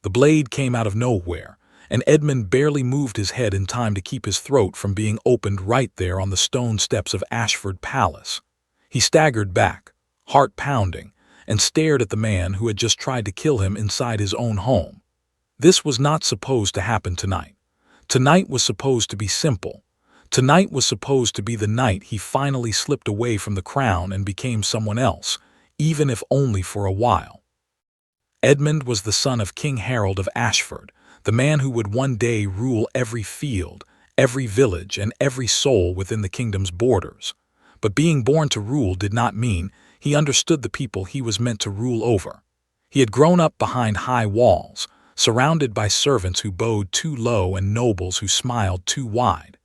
The blade came out of nowhere, and Edmund barely moved his head in time to keep his throat from being opened right there on the stone steps of Ashford Palace. He staggered back, heart pounding, and stared at the man who had just tried to kill him inside his own home. This was not supposed to happen tonight. Tonight was supposed to be simple. Tonight was supposed to be the night he finally slipped away from the crown and became someone else, even if only for a while. Edmund was the son of King Harold of Ashford, the man who would one day rule every field, every village, and every soul within the kingdom's borders. But being born to rule did not mean he understood the people he was meant to rule over. He had grown up behind high walls, surrounded by servants who bowed too low and nobles who smiled too wide.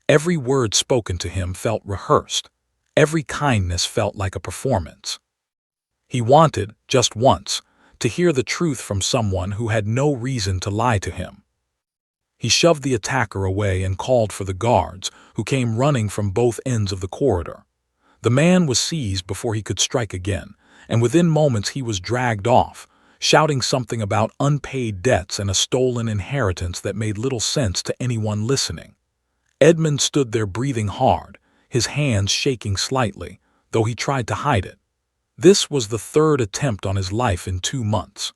Every word spoken to him felt rehearsed. Every kindness felt like a performance. He wanted, just once, to hear the truth from someone who had no reason to lie to him. He shoved the attacker away and called for the guards, who came running from both ends of the corridor. The man was seized before he could strike again, and within moments he was dragged off, shouting something about unpaid debts and a stolen inheritance that made little sense to anyone listening. Edmund stood there breathing hard, his hands shaking slightly, though he tried to hide it. This was the third attempt on his life in 2 months.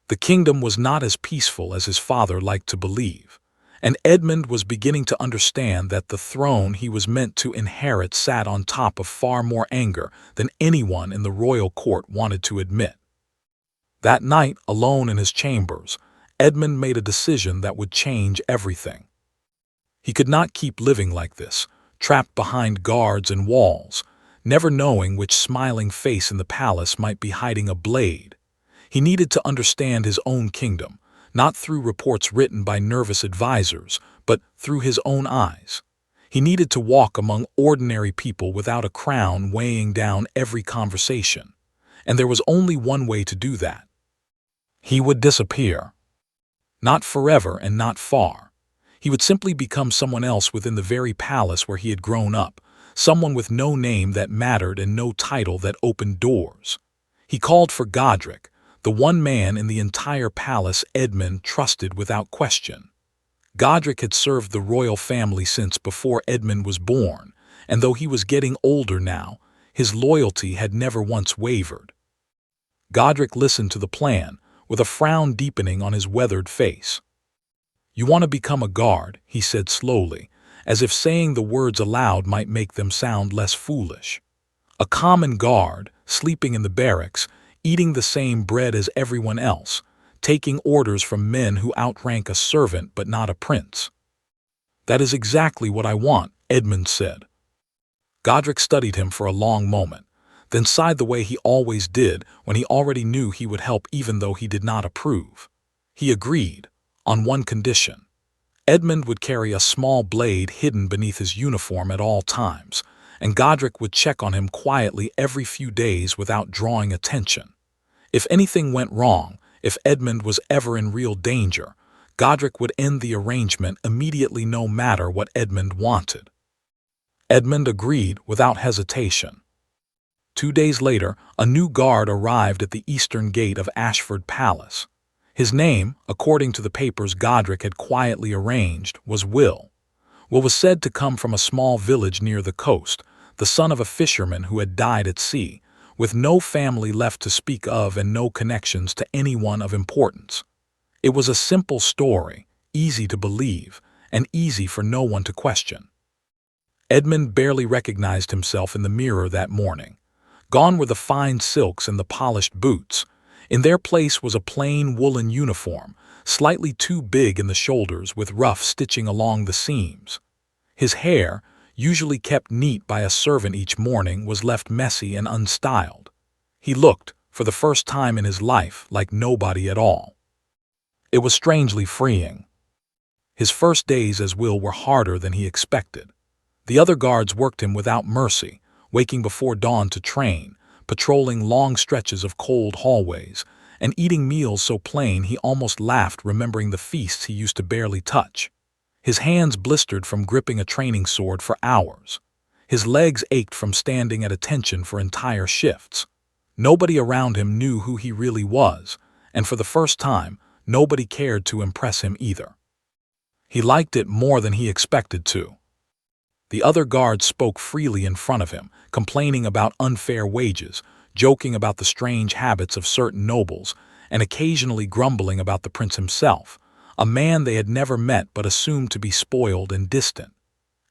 The kingdom was not as peaceful as his father liked to believe, and Edmund was beginning to understand that the throne he was meant to inherit sat on top of far more anger than anyone in the royal court wanted to admit. That night, alone in his chambers, Edmund made a decision that would change everything. He could not keep living like this, trapped behind guards and walls, never knowing which smiling face in the palace might be hiding a blade. He needed to understand his own kingdom, not through reports written by nervous advisors, but through his own eyes. He needed to walk among ordinary people without a crown weighing down every conversation. And there was only one way to do that. He would disappear. Not forever and not far. He would simply become someone else within the very palace where he had grown up, someone with no name that mattered and no title that opened doors. He called for Godric, the one man in the entire palace Edmund trusted without question. Godric had served the royal family since before Edmund was born, and though he was getting older now, his loyalty had never once wavered. Godric listened to the plan, with a frown deepening on his weathered face. "You want to become a guard," he said slowly, as if saying the words aloud might make them sound less foolish. "A common guard, sleeping in the barracks, eating the same bread as everyone else, taking orders from men who outrank a servant but not a prince." "That is exactly what I want," Edmund said. Godric studied him for a long moment, then sighed the way he always did when he already knew he would help even though he did not approve. He agreed, on one condition. Edmund would carry a small blade hidden beneath his uniform at all times, and Godric would check on him quietly every few days without drawing attention. If anything went wrong, if Edmund was ever in real danger, Godric would end the arrangement immediately no matter what Edmund wanted. Edmund agreed without hesitation. 2 days later, a new guard arrived at the eastern gate of Ashford Palace. His name, according to the papers Godric had quietly arranged, was Will. Will was said to come from a small village near the coast, the son of a fisherman who had died at sea, with no family left to speak of and no connections to anyone of importance. It was a simple story, easy to believe, and easy for no one to question. Edmund barely recognized himself in the mirror that morning. Gone were the fine silks and the polished boots. In their place was a plain woolen uniform, slightly too big in the shoulders with rough stitching along the seams. His hair, usually kept neat by a servant each morning, was left messy and unstyled. He looked, for the first time in his life, like nobody at all. It was strangely freeing. His first days as Will were harder than he expected. The other guards worked him without mercy, waking before dawn to train, patrolling long stretches of cold hallways, and eating meals so plain he almost laughed remembering the feasts he used to barely touch. His hands blistered from gripping a training sword for hours. His legs ached from standing at attention for entire shifts. Nobody around him knew who he really was, and for the first time, nobody cared to impress him either. He liked it more than he expected to. The other guards spoke freely in front of him, complaining about unfair wages, joking about the strange habits of certain nobles, and occasionally grumbling about the prince himself, a man they had never met but assumed to be spoiled and distant.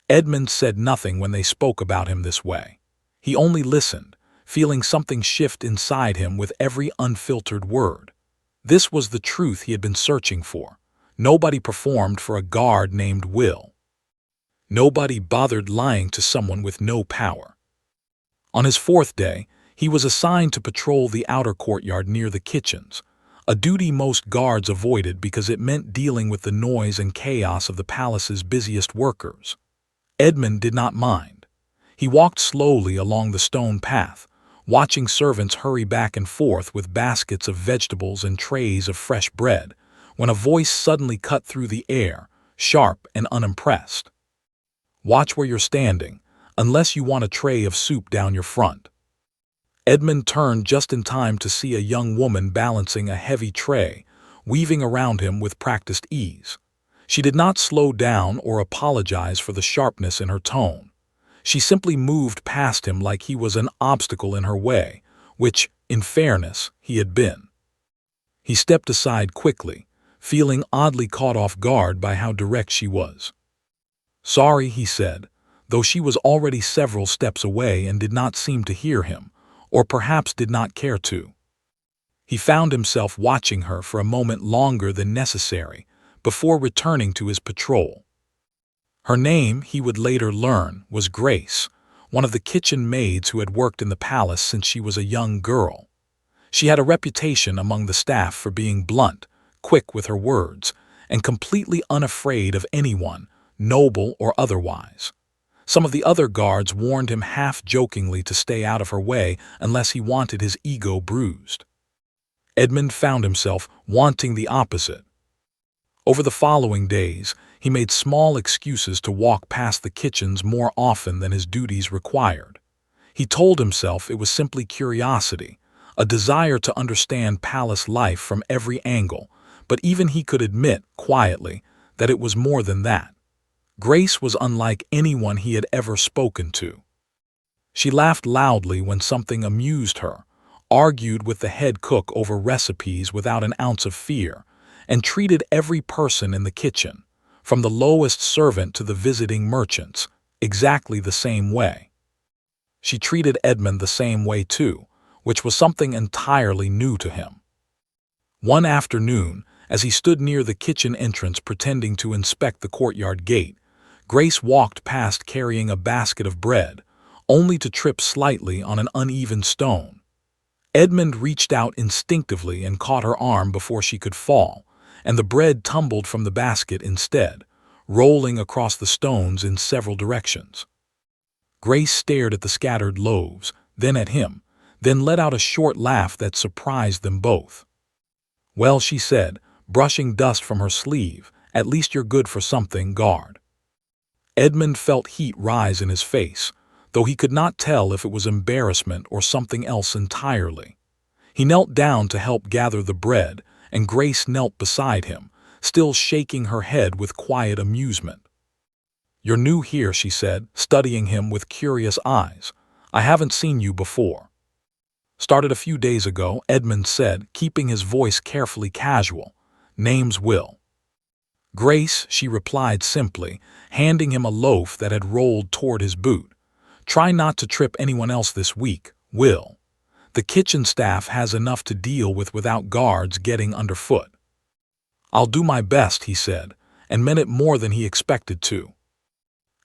Edmund said nothing when they spoke about him this way. He only listened, feeling something shift inside him with every unfiltered word. This was the truth he had been searching for. Nobody performed for a guard named Will. Nobody bothered lying to someone with no power. On his fourth day, he was assigned to patrol the outer courtyard near the kitchens, a duty most guards avoided because it meant dealing with the noise and chaos of the palace's busiest workers. Edmund did not mind. He walked slowly along the stone path, watching servants hurry back and forth with baskets of vegetables and trays of fresh bread, when a voice suddenly cut through the air, sharp and unimpressed. "Watch where you're standing, unless you want a tray of soup down your front." Edmund turned just in time to see a young woman balancing a heavy tray, weaving around him with practiced ease. She did not slow down or apologize for the sharpness in her tone. She simply moved past him like he was an obstacle in her way, which, in fairness, he had been. He stepped aside quickly, feeling oddly caught off guard by how direct she was. "Sorry," he said, though she was already several steps away and did not seem to hear him, or perhaps did not care to. He found himself watching her for a moment longer than necessary before returning to his patrol. Her name, he would later learn, was Grace, one of the kitchen maids who had worked in the palace since she was a young girl. She had a reputation among the staff for being blunt, quick with her words, and completely unafraid of anyone, noble or otherwise. Some of the other guards warned him half-jokingly to stay out of her way unless he wanted his ego bruised. Edmund found himself wanting the opposite. Over the following days, he made small excuses to walk past the kitchens more often than his duties required. He told himself it was simply curiosity, a desire to understand palace life from every angle, but even he could admit, quietly, that it was more than that. Grace was unlike anyone he had ever spoken to. She laughed loudly when something amused her, argued with the head cook over recipes without an ounce of fear, and treated every person in the kitchen, from the lowest servant to the visiting merchants, exactly the same way. She treated Edmund the same way too, which was something entirely new to him. One afternoon, as he stood near the kitchen entrance pretending to inspect the courtyard gate, Grace walked past carrying a basket of bread, only to trip slightly on an uneven stone. Edmund reached out instinctively and caught her arm before she could fall, and the bread tumbled from the basket instead, rolling across the stones in several directions. Grace stared at the scattered loaves, then at him, then let out a short laugh that surprised them both. "Well," she said, brushing dust from her sleeve, "at least you're good for something, guard." Edmund felt heat rise in his face, though he could not tell if it was embarrassment or something else entirely. He knelt down to help gather the bread, and Grace knelt beside him, still shaking her head with quiet amusement. "You're new here," she said, studying him with curious eyes. "I haven't seen you before." "Started a few days ago," Edmund said, keeping his voice carefully casual. "Name's Will." "Grace," she replied simply, handing him a loaf that had rolled toward his boot. "Try not to trip anyone else this week, Will. The kitchen staff has enough to deal with without guards getting underfoot." "I'll do my best," he said, and meant it more than he expected to.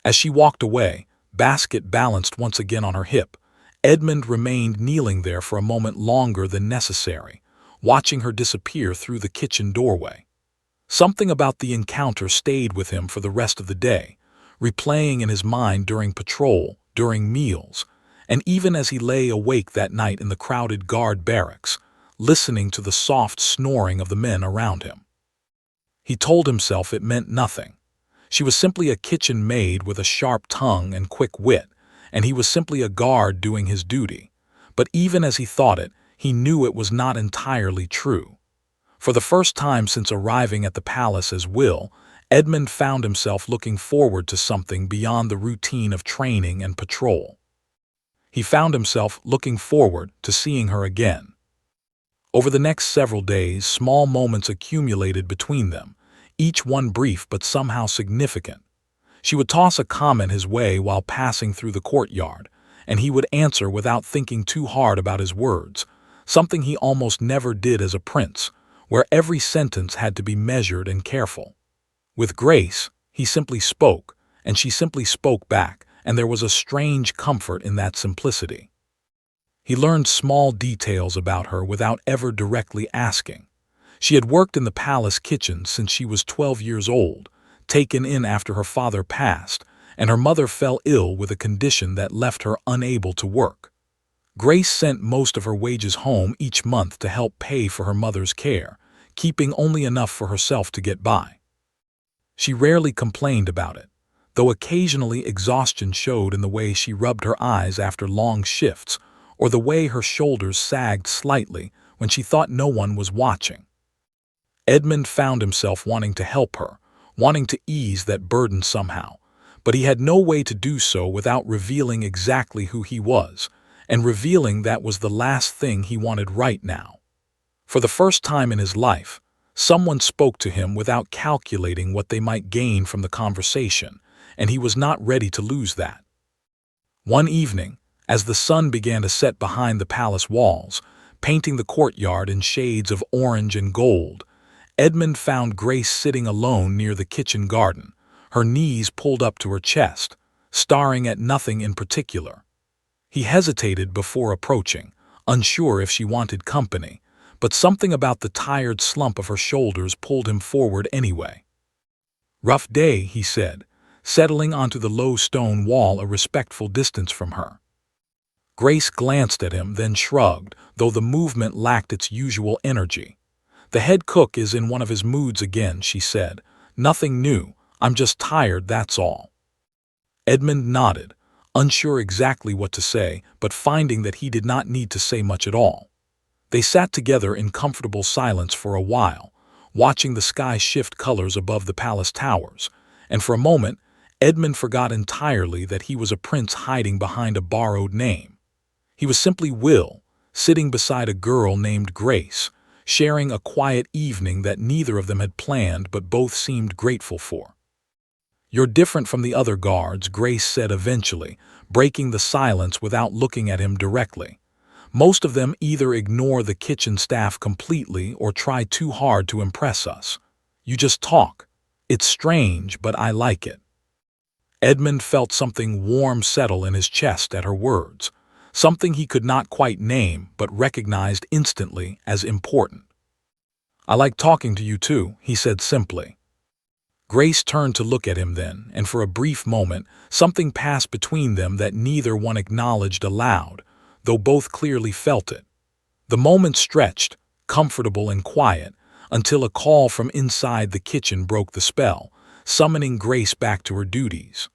As she walked away, basket balanced once again on her hip, Edmund remained kneeling there for a moment longer than necessary, watching her disappear through the kitchen doorway. Something about the encounter stayed with him for the rest of the day, replaying in his mind during patrol, during meals, and even as he lay awake that night in the crowded guard barracks, listening to the soft snoring of the men around him. He told himself it meant nothing. She was simply a kitchen maid with a sharp tongue and quick wit, and he was simply a guard doing his duty. But even as he thought it, he knew it was not entirely true. For the first time since arriving at the palace as Will, Edmund found himself looking forward to something beyond the routine of training and patrol. He found himself looking forward to seeing her again. Over the next several days, small moments accumulated between them, each one brief but somehow significant. She would toss a comment his way while passing through the courtyard, and he would answer without thinking too hard about his words, something he almost never did as a prince, where every sentence had to be measured and careful. With Grace, he simply spoke, and she simply spoke back, and there was a strange comfort in that simplicity. He learned small details about her without ever directly asking. She had worked in the palace kitchen since she was 12 years old, taken in after her father passed, and her mother fell ill with a condition that left her unable to work. Grace sent most of her wages home each month to help pay for her mother's care, keeping only enough for herself to get by. She rarely complained about it, though occasionally exhaustion showed in the way she rubbed her eyes after long shifts, or the way her shoulders sagged slightly when she thought no one was watching. Edmund found himself wanting to help her, wanting to ease that burden somehow, but he had no way to do so without revealing exactly who he was, and revealing that was the last thing he wanted right now. For the first time in his life, someone spoke to him without calculating what they might gain from the conversation, and he was not ready to lose that. One evening, as the sun began to set behind the palace walls, painting the courtyard in shades of orange and gold, Edmund found Grace sitting alone near the kitchen garden, her knees pulled up to her chest, staring at nothing in particular. He hesitated before approaching, unsure if she wanted company, but something about the tired slump of her shoulders pulled him forward anyway. "Rough day," he said, settling onto the low stone wall a respectful distance from her. Grace glanced at him, then shrugged, though the movement lacked its usual energy. "The head cook is in one of his moods again," she said. "Nothing new. I'm just tired, that's all." Edmund nodded, unsure exactly what to say, but finding that he did not need to say much at all. They sat together in comfortable silence for a while, watching the sky shift colors above the palace towers, and for a moment, Edmund forgot entirely that he was a prince hiding behind a borrowed name. He was simply Will, sitting beside a girl named Grace, sharing a quiet evening that neither of them had planned but both seemed grateful for. "You're different from the other guards," Grace said eventually, breaking the silence without looking at him directly. "Most of them either ignore the kitchen staff completely or try too hard to impress us. You just talk. It's strange, but I like it." Edmund felt something warm settle in his chest at her words, something he could not quite name but recognized instantly as important. "I like talking to you too," he said simply. Grace turned to look at him then, and for a brief moment, something passed between them that neither one acknowledged aloud, though both clearly felt it. The moment stretched, comfortable and quiet, until a call from inside the kitchen broke the spell, summoning Grace back to her duties.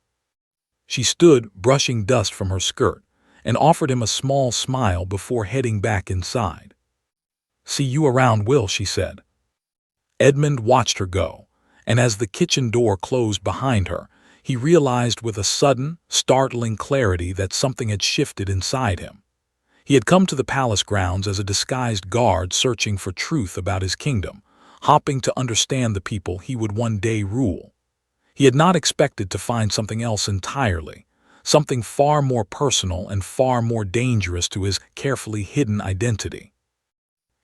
She stood, brushing dust from her skirt, and offered him a small smile before heading back inside. "See you around, Will," she said. Edmund watched her go, and as the kitchen door closed behind her, he realized with a sudden, startling clarity that something had shifted inside him. He had come to the palace grounds as a disguised guard searching for truth about his kingdom, hoping to understand the people he would one day rule. He had not expected to find something else entirely, something far more personal and far more dangerous to his carefully hidden identity.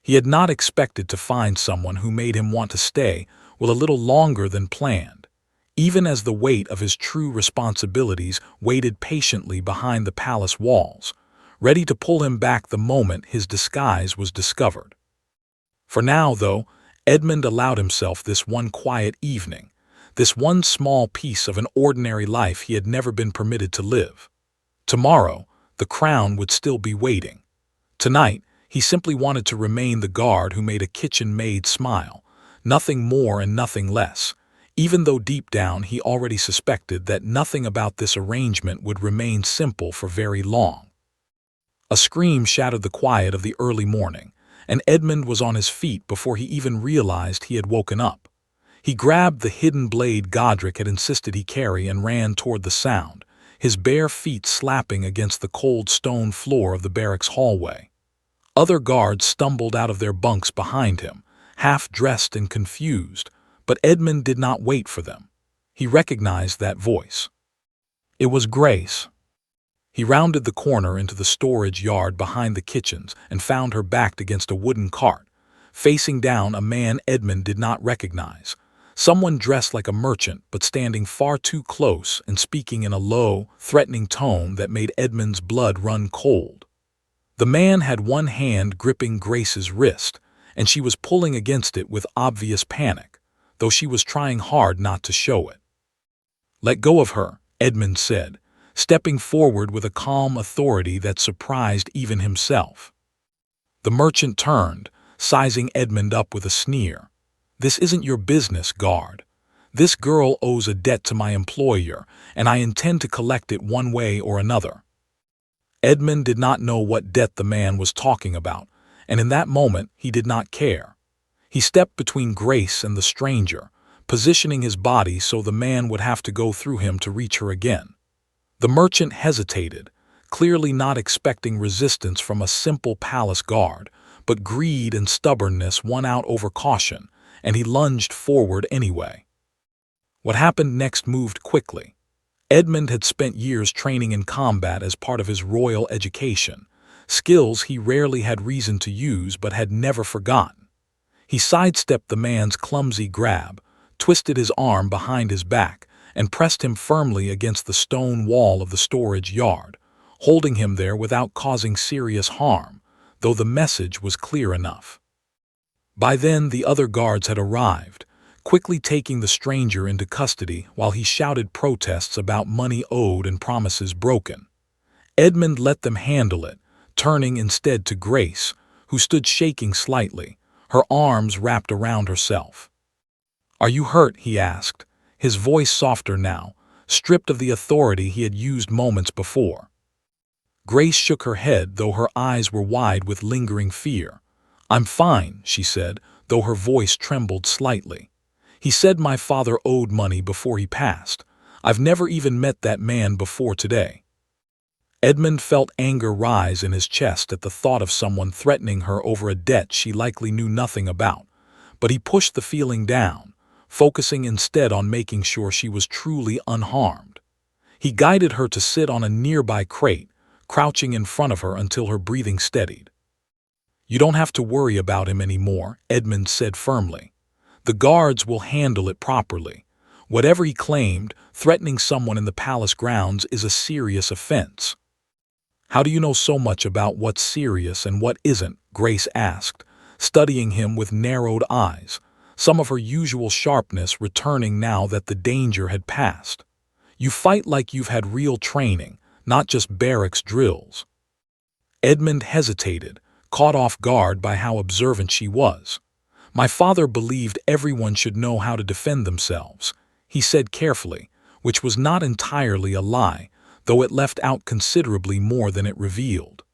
He had not expected to find someone who made him want to stay a little longer than planned, even as the weight of his true responsibilities waited patiently behind the palace walls, ready to pull him back the moment his disguise was discovered. For now, though, Edmund allowed himself this one quiet evening, this one small piece of an ordinary life he had never been permitted to live. Tomorrow, the crown would still be waiting. Tonight, he simply wanted to remain the guard who made a kitchen maid smile, nothing more and nothing less, even though deep down he already suspected that nothing about this arrangement would remain simple for very long. A scream shattered the quiet of the early morning, and Edmund was on his feet before he even realized he had woken up. He grabbed the hidden blade Godric had insisted he carry and ran toward the sound, his bare feet slapping against the cold stone floor of the barracks hallway. Other guards stumbled out of their bunks behind him, half-dressed and confused, but Edmund did not wait for them. He recognized that voice. It was Grace. He rounded the corner into the storage yard behind the kitchens and found her backed against a wooden cart, facing down a man Edmund did not recognize, someone dressed like a merchant but standing far too close and speaking in a low, threatening tone that made Edmund's blood run cold. The man had one hand gripping Grace's wrist, and she was pulling against it with obvious panic, though she was trying hard not to show it. "Let go of her," Edmund said, stepping forward with a calm authority that surprised even himself. The merchant turned, sizing Edmund up with a sneer. "This isn't your business, guard. This girl owes a debt to my employer, and I intend to collect it one way or another." Edmund did not know what debt the man was talking about, and in that moment he did not care. He stepped between Grace and the stranger, positioning his body so the man would have to go through him to reach her again. The merchant hesitated, clearly not expecting resistance from a simple palace guard, but greed and stubbornness won out over caution, and he lunged forward anyway. What happened next moved quickly. Edmund had spent years training in combat as part of his royal education, skills he rarely had reason to use but had never forgotten. He sidestepped the man's clumsy grab, twisted his arm behind his back, and pressed him firmly against the stone wall of the storage yard, holding him there without causing serious harm, though the message was clear enough. By then the other guards had arrived, quickly taking the stranger into custody while he shouted protests about money owed and promises broken. Edmund let them handle it, turning instead to Grace, who stood shaking slightly, her arms wrapped around herself. "Are you hurt?" he asked, his voice softer now, stripped of the authority he had used moments before. Grace shook her head, though her eyes were wide with lingering fear. "I'm fine," she said, though her voice trembled slightly. "He said my father owed money before he passed. I've never even met that man before today." Edmund felt anger rise in his chest at the thought of someone threatening her over a debt she likely knew nothing about, but he pushed the feeling down, focusing instead on making sure she was truly unharmed. He guided her to sit on a nearby crate, crouching in front of her until her breathing steadied. "You don't have to worry about him anymore," Edmund said firmly. "The guards will handle it properly. Whatever he claimed, threatening someone in the palace grounds is a serious offense." "How do you know so much about what's serious and what isn't?" Grace asked, studying him with narrowed eyes, some of her usual sharpness returning now that the danger had passed. "You fight like you've had real training, not just barracks drills." Edmund hesitated, caught off guard by how observant she was. "My father believed everyone should know how to defend themselves," he said carefully, which was not entirely a lie, though it left out considerably more than it revealed.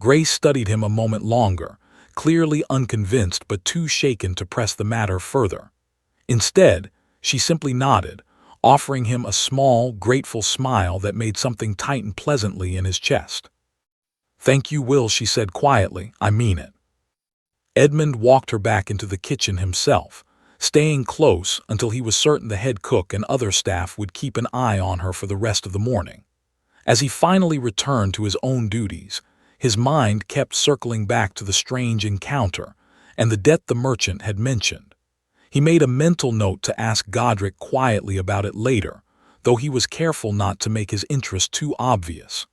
Grace studied him a moment longer, clearly unconvinced but too shaken to press the matter further. Instead, she simply nodded, offering him a small, grateful smile that made something tighten pleasantly in his chest. "Thank you, Will," she said quietly. "I mean it." Edmund walked her back into the kitchen himself, staying close until he was certain the head cook and other staff would keep an eye on her for the rest of the morning. As he finally returned to his own duties, his mind kept circling back to the strange encounter and the debt the merchant had mentioned. He made a mental note to ask Godric quietly about it later, though he was careful not to make his interest too obvious.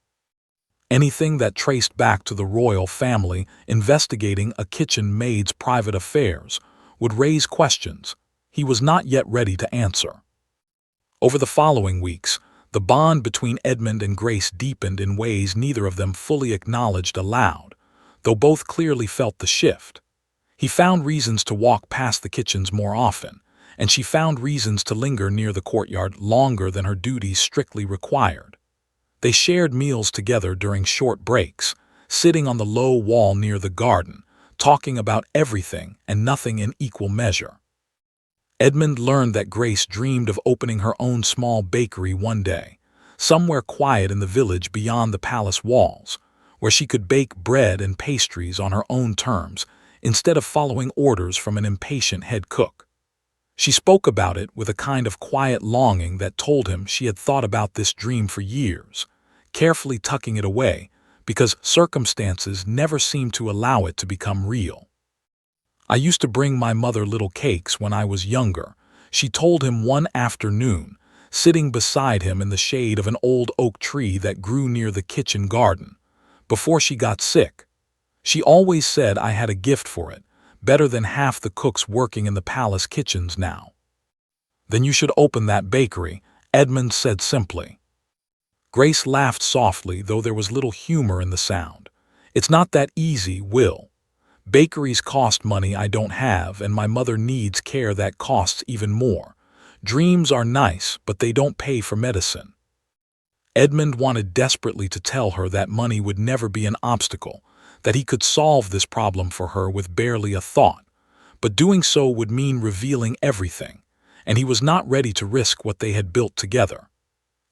Anything that traced back to the royal family investigating a kitchen maid's private affairs would raise questions he was not yet ready to answer. Over the following weeks, the bond between Edmund and Grace deepened in ways neither of them fully acknowledged aloud, though both clearly felt the shift. He found reasons to walk past the kitchens more often, and she found reasons to linger near the courtyard longer than her duties strictly required. They shared meals together during short breaks, sitting on the low wall near the garden, talking about everything and nothing in equal measure. Edmund learned that Grace dreamed of opening her own small bakery one day, somewhere quiet in the village beyond the palace walls, where she could bake bread and pastries on her own terms instead of following orders from an impatient head cook. She spoke about it with a kind of quiet longing that told him she had thought about this dream for years, carefully tucking it away because circumstances never seemed to allow it to become real. "I used to bring my mother little cakes when I was younger," she told him one afternoon, sitting beside him in the shade of an old oak tree that grew near the kitchen garden. "Before she got sick. She always said I had a gift for it, better than half the cooks working in the palace kitchens now." "Then you should open that bakery," Edmund said simply. Grace laughed softly, though there was little humor in the sound. "It's not that easy, Will. Bakeries cost money I don't have, and my mother needs care that costs even more. Dreams are nice, but they don't pay for medicine." Edmund wanted desperately to tell her that money would never be an obstacle, that he could solve this problem for her with barely a thought, but doing so would mean revealing everything, and he was not ready to risk what they had built together.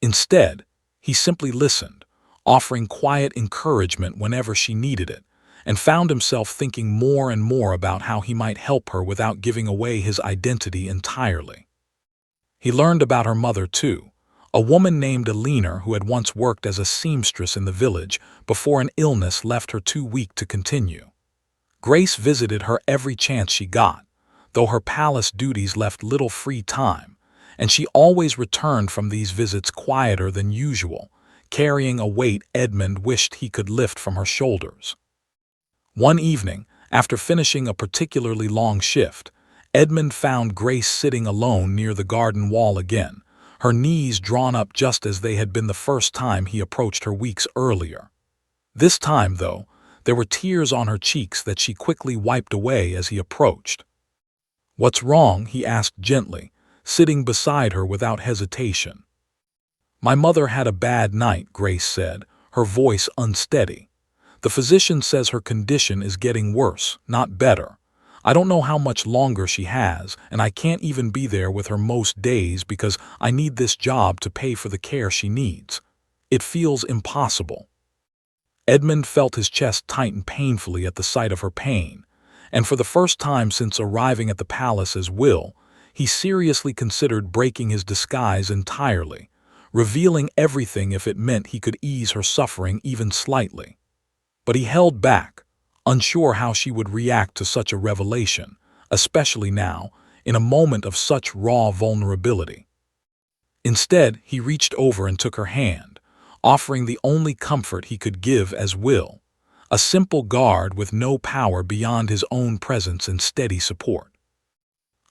Instead, he simply listened, offering quiet encouragement whenever she needed it, and found himself thinking more and more about how he might help her without giving away his identity entirely. He learned about her mother, too, a woman named Alina who had once worked as a seamstress in the village before an illness left her too weak to continue. Grace visited her every chance she got, though her palace duties left little free time, and she always returned from these visits quieter than usual, carrying a weight Edmund wished he could lift from her shoulders. One evening, after finishing a particularly long shift, Edmund found Grace sitting alone near the garden wall again, her knees drawn up just as they had been the first time he approached her weeks earlier. This time, though, there were tears on her cheeks that she quickly wiped away as he approached. "What's wrong?" he asked gently, sitting beside her without hesitation. "My mother had a bad night," Grace said, her voice unsteady. "The physician says her condition is getting worse, not better. I don't know how much longer she has, and I can't even be there with her most days because I need this job to pay for the care she needs. It feels impossible." Edmund felt his chest tighten painfully at the sight of her pain, and for the first time since arriving at the palace as Will, he seriously considered breaking his disguise entirely, revealing everything if it meant he could ease her suffering even slightly. But he held back, unsure how she would react to such a revelation, especially now, in a moment of such raw vulnerability. Instead, he reached over and took her hand, offering the only comfort he could give as Will, a simple guard with no power beyond his own presence and steady support.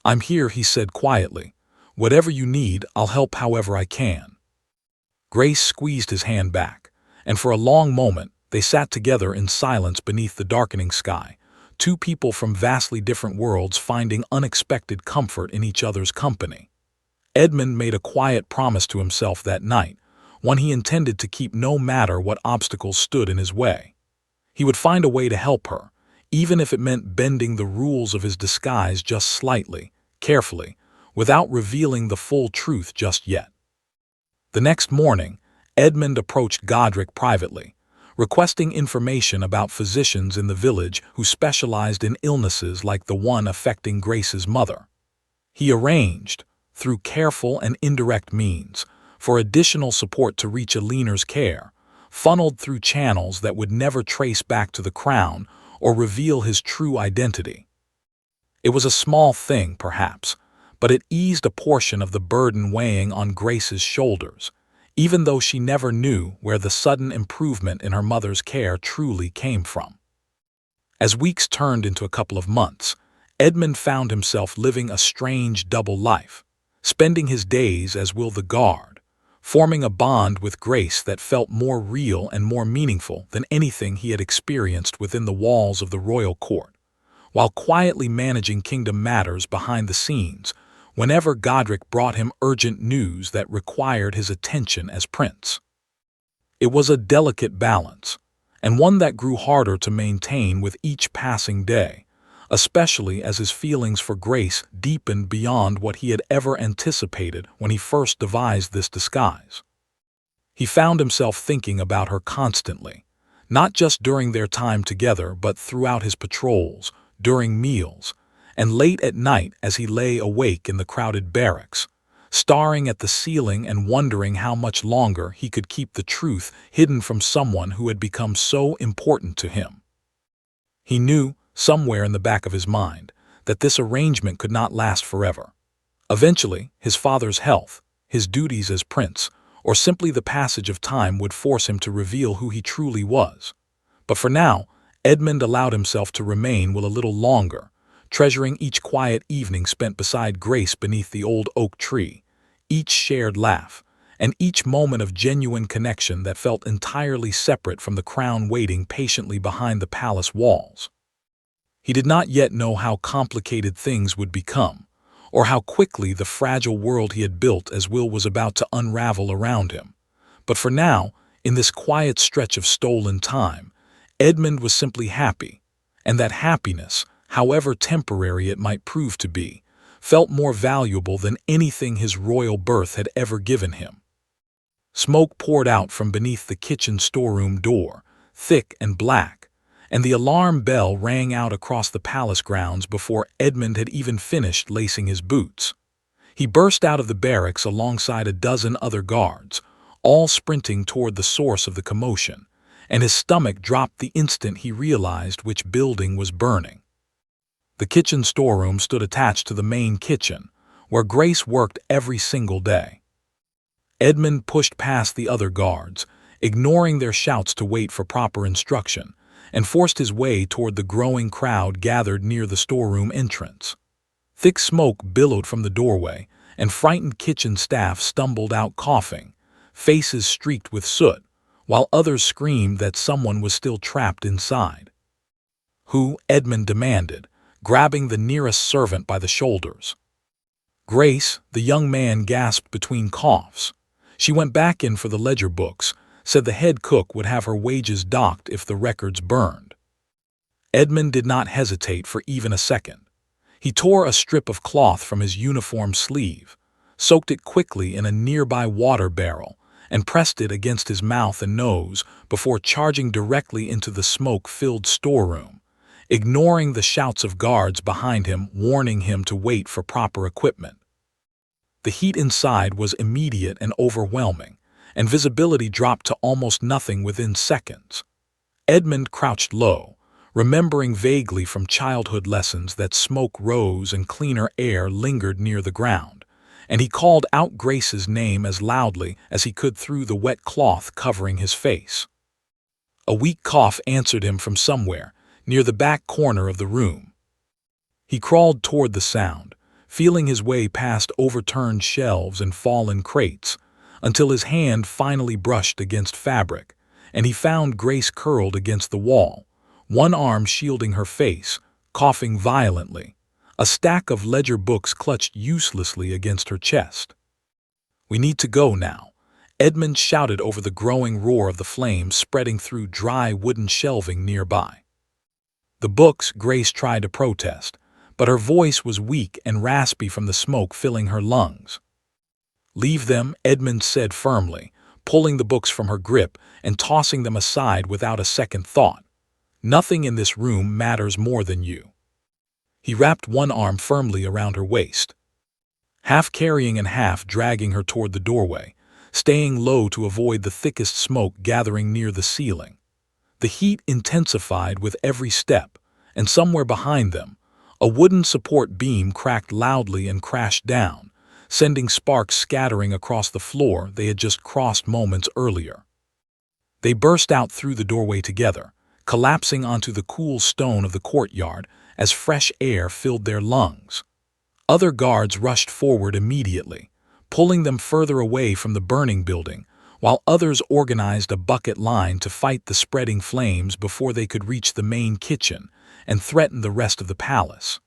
"I'm here," he said quietly. "Whatever you need, I'll help however I can." Grace squeezed his hand back, and for a long moment they sat together in silence beneath the darkening sky, two people from vastly different worlds finding unexpected comfort in each other's company. Edmund made a quiet promise to himself that night, one he intended to keep no matter what obstacles stood in his way. He would find a way to help her, even if it meant bending the rules of his disguise just slightly, carefully, without revealing the full truth just yet. The next morning, Edmund approached Godric privately, requesting information about physicians in the village who specialized in illnesses like the one affecting Grace's mother. He arranged, through careful and indirect means, for additional support to reach Alina's care, funneled through channels that would never trace back to the crown or reveal his true identity. It was a small thing, perhaps, but it eased a portion of the burden weighing on Grace's shoulders, even though she never knew where the sudden improvement in her mother's care truly came from. As weeks turned into a couple of months, Edmund found himself living a strange double life, spending his days as Will the guard, forming a bond with Grace that felt more real and more meaningful than anything he had experienced within the walls of the royal court, while quietly managing kingdom matters behind the scenes whenever Godric brought him urgent news that required his attention as prince. It was a delicate balance, and one that grew harder to maintain with each passing day, especially as his feelings for Grace deepened beyond what he had ever anticipated when he first devised this disguise. He found himself thinking about her constantly, not just during their time together but throughout his patrols, during meals, and late at night as he lay awake in the crowded barracks, staring at the ceiling and wondering how much longer he could keep the truth hidden from someone who had become so important to him. He knew, somewhere in the back of his mind, that this arrangement could not last forever. Eventually, his father's health, his duties as prince, or simply the passage of time would force him to reveal who he truly was. But for now, Edmund allowed himself to remain a little longer, treasuring each quiet evening spent beside Grace beneath the old oak tree, each shared laugh, and each moment of genuine connection that felt entirely separate from the crown waiting patiently behind the palace walls. He did not yet know how complicated things would become, or how quickly the fragile world he had built as Will was about to unravel around him. But for now, in this quiet stretch of stolen time, Edmund was simply happy, and that happiness, however temporary it might prove to be, felt more valuable than anything his royal birth had ever given him. Smoke poured out from beneath the kitchen storeroom door, thick and black, and the alarm bell rang out across the palace grounds before Edmund had even finished lacing his boots. He burst out of the barracks alongside a dozen other guards, all sprinting toward the source of the commotion, and his stomach dropped the instant he realized which building was burning. The kitchen storeroom stood attached to the main kitchen, where Grace worked every single day. Edmund pushed past the other guards, ignoring their shouts to wait for proper instruction, and forced his way toward the growing crowd gathered near the storeroom entrance. Thick smoke billowed from the doorway, and frightened kitchen staff stumbled out coughing, faces streaked with soot, while others screamed that someone was still trapped inside. "Who?" Edmund demanded, grabbing the nearest servant by the shoulders. "Grace," the young man gasped between coughs. "She went back in for the ledger books, said the head cook would have her wages docked if the records burned." Edmund did not hesitate for even a second. He tore a strip of cloth from his uniform sleeve, soaked it quickly in a nearby water barrel, and pressed it against his mouth and nose before charging directly into the smoke-filled storeroom, ignoring the shouts of guards behind him warning him to wait for proper equipment. The heat inside was immediate and overwhelming, and visibility dropped to almost nothing within seconds. Edmund crouched low, remembering vaguely from childhood lessons that smoke rose and cleaner air lingered near the ground, and he called out Grace's name as loudly as he could through the wet cloth covering his face. A weak cough answered him from somewhere, near the back corner of the room. He crawled toward the sound, feeling his way past overturned shelves and fallen crates, until his hand finally brushed against fabric, and he found Grace curled against the wall, one arm shielding her face, coughing violently, a stack of ledger books clutched uselessly against her chest. "We need to go now," Edmund shouted over the growing roar of the flames spreading through dry wooden shelving nearby. "The books," Grace tried to protest, but her voice was weak and raspy from the smoke filling her lungs. "Leave them," Edmund said firmly, pulling the books from her grip and tossing them aside without a second thought. "Nothing in this room matters more than you." He wrapped one arm firmly around her waist, half carrying and half dragging her toward the doorway, staying low to avoid the thickest smoke gathering near the ceiling. The heat intensified with every step, and somewhere behind them, a wooden support beam cracked loudly and crashed down, sending sparks scattering across the floor they had just crossed moments earlier. They burst out through the doorway together, collapsing onto the cool stone of the courtyard as fresh air filled their lungs. Other guards rushed forward immediately, pulling them further away from the burning building, while others organized a bucket line to fight the spreading flames before they could reach the main kitchen and threaten the rest of the palace.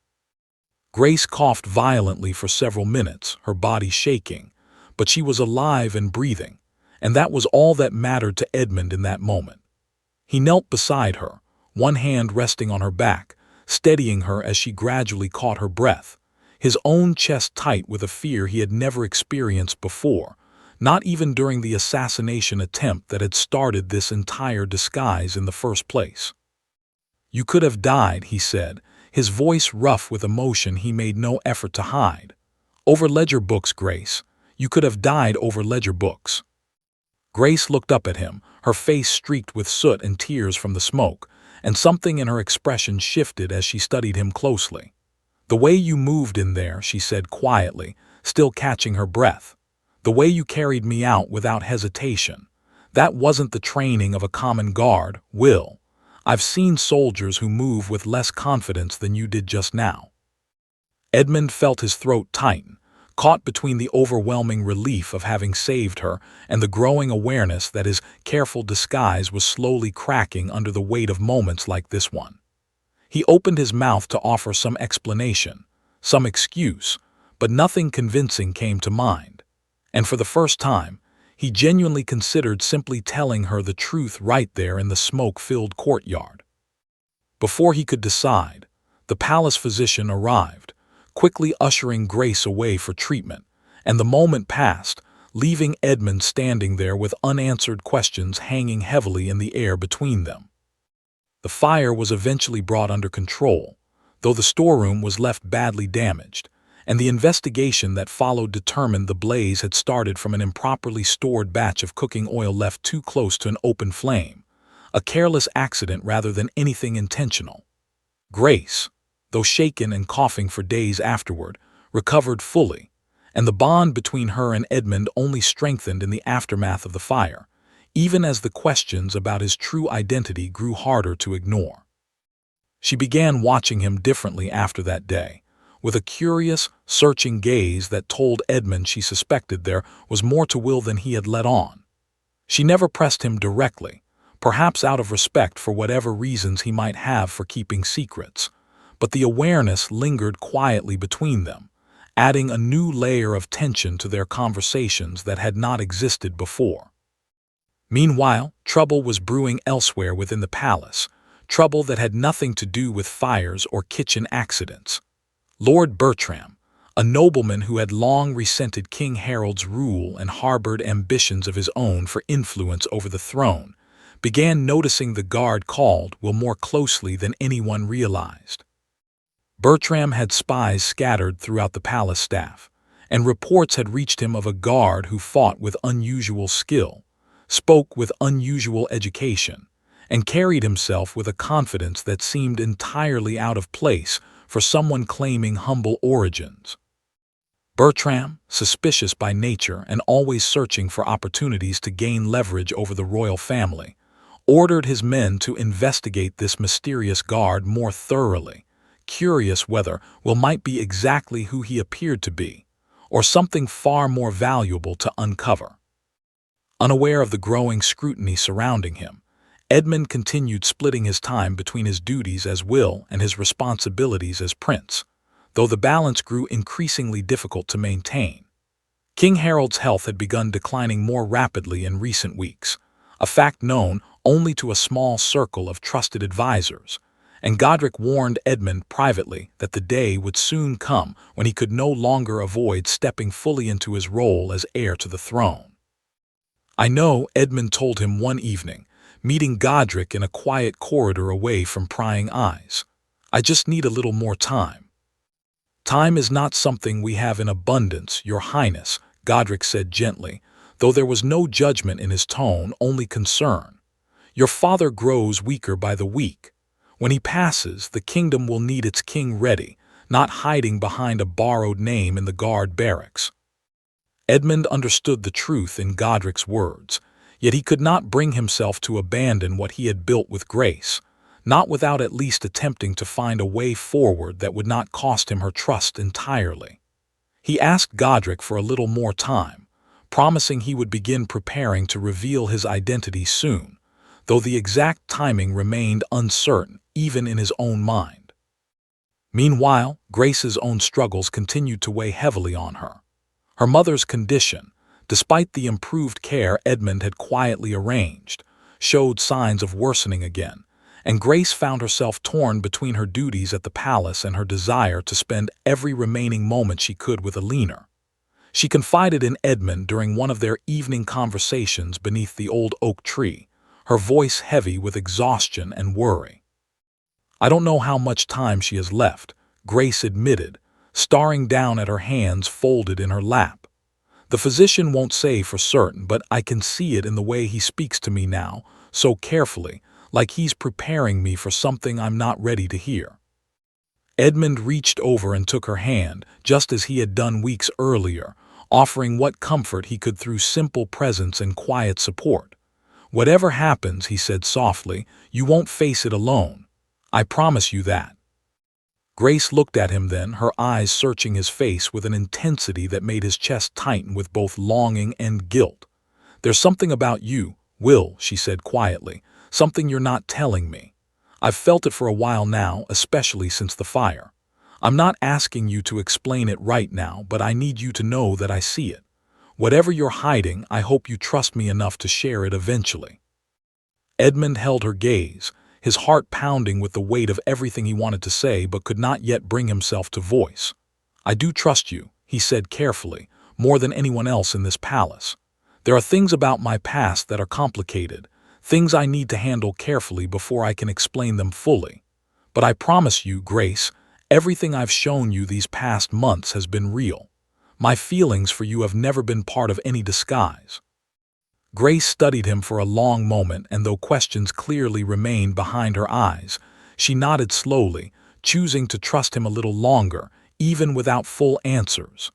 Grace coughed violently for several minutes, her body shaking, but she was alive and breathing, and that was all that mattered to Edmund in that moment. He knelt beside her, one hand resting on her back, steadying her as she gradually caught her breath, his own chest tight with a fear he had never experienced before, not even during the assassination attempt that had started this entire disguise in the first place. "You could have died," he said, his voice rough with emotion he made no effort to hide. "Over ledger books, Grace. You could have died over ledger books." Grace looked up at him, her face streaked with soot and tears from the smoke, and something in her expression shifted as she studied him closely. "The way you moved in there," she said quietly, still catching her breath. "The way you carried me out without hesitation. That wasn't the training of a common guard, Will. I've seen soldiers who move with less confidence than you did just now." Edmund felt his throat tighten, caught between the overwhelming relief of having saved her and the growing awareness that his careful disguise was slowly cracking under the weight of moments like this one. He opened his mouth to offer some explanation, some excuse, but nothing convincing came to mind. And for the first time, he genuinely considered simply telling her the truth right there in the smoke-filled courtyard. Before he could decide, the palace physician arrived, quickly ushering Grace away for treatment, and the moment passed, leaving Edmund standing there with unanswered questions hanging heavily in the air between them. The fire was eventually brought under control, though the storeroom was left badly damaged, and the investigation that followed determined the blaze had started from an improperly stored batch of cooking oil left too close to an open flame, a careless accident rather than anything intentional. Grace, though shaken and coughing for days afterward, recovered fully, and the bond between her and Edmund only strengthened in the aftermath of the fire, even as the questions about his true identity grew harder to ignore. She began watching him differently after that day, with a curious, searching gaze that told Edmund she suspected there was more to Will than he had let on. She never pressed him directly, perhaps out of respect for whatever reasons he might have for keeping secrets, but the awareness lingered quietly between them, adding a new layer of tension to their conversations that had not existed before. Meanwhile, trouble was brewing elsewhere within the palace, trouble that had nothing to do with fires or kitchen accidents. Lord Bertram, a nobleman who had long resented King Harold's rule and harbored ambitions of his own for influence over the throne, began noticing the guard called Will more closely than anyone realized. Bertram had spies scattered throughout the palace staff, and reports had reached him of a guard who fought with unusual skill, spoke with unusual education, and carried himself with a confidence that seemed entirely out of place for someone claiming humble origins. Bertram, suspicious by nature and always searching for opportunities to gain leverage over the royal family, ordered his men to investigate this mysterious guard more thoroughly, curious whether Will might be exactly who he appeared to be, or something far more valuable to uncover. Unaware of the growing scrutiny surrounding him, Edmund continued splitting his time between his duties as Will and his responsibilities as prince, though the balance grew increasingly difficult to maintain. King Harold's health had begun declining more rapidly in recent weeks, a fact known only to a small circle of trusted advisors, and Godric warned Edmund privately that the day would soon come when he could no longer avoid stepping fully into his role as heir to the throne. "I know," Edmund told him one evening, meeting Godric in a quiet corridor away from prying eyes. "I just need a little more time." "Time is not something we have in abundance, Your Highness," Godric said gently, though there was no judgment in his tone, only concern. "Your father grows weaker by the week. When he passes, the kingdom will need its king ready, not hiding behind a borrowed name in the guard barracks." Edmund understood the truth in Godric's words, yet he could not bring himself to abandon what he had built with Grace, not without at least attempting to find a way forward that would not cost him her trust entirely. He asked Godric for a little more time, promising he would begin preparing to reveal his identity soon, though the exact timing remained uncertain even in his own mind. Meanwhile, Grace's own struggles continued to weigh heavily on her. Her mother's condition, despite the improved care Edmund had quietly arranged, showed signs of worsening again, and Grace found herself torn between her duties at the palace and her desire to spend every remaining moment she could with Alina. She confided in Edmund during one of their evening conversations beneath the old oak tree, her voice heavy with exhaustion and worry. "I don't know how much time she has left," Grace admitted, staring down at her hands folded in her lap. "The physician won't say for certain, but I can see it in the way he speaks to me now, so carefully, like he's preparing me for something I'm not ready to hear." Edmund reached over and took her hand, just as he had done weeks earlier, offering what comfort he could through simple presence and quiet support. "Whatever happens," he said softly, "you won't face it alone. I promise you that." Grace looked at him then, her eyes searching his face with an intensity that made his chest tighten with both longing and guilt. "There's something about you, Will," she said quietly, "something you're not telling me. I've felt it for a while now, especially since the fire. I'm not asking you to explain it right now, but I need you to know that I see it. Whatever you're hiding, I hope you trust me enough to share it eventually." Edmund held her gaze, his heart pounding with the weight of everything he wanted to say but could not yet bring himself to voice. "I do trust you," he said carefully, "more than anyone else in this palace. There are things about my past that are complicated, things I need to handle carefully before I can explain them fully. But I promise you, Grace, everything I've shown you these past months has been real. My feelings for you have never been part of any disguise." Grace studied him for a long moment, and though questions clearly remained behind her eyes, she nodded slowly, choosing to trust him a little longer, even without full answers.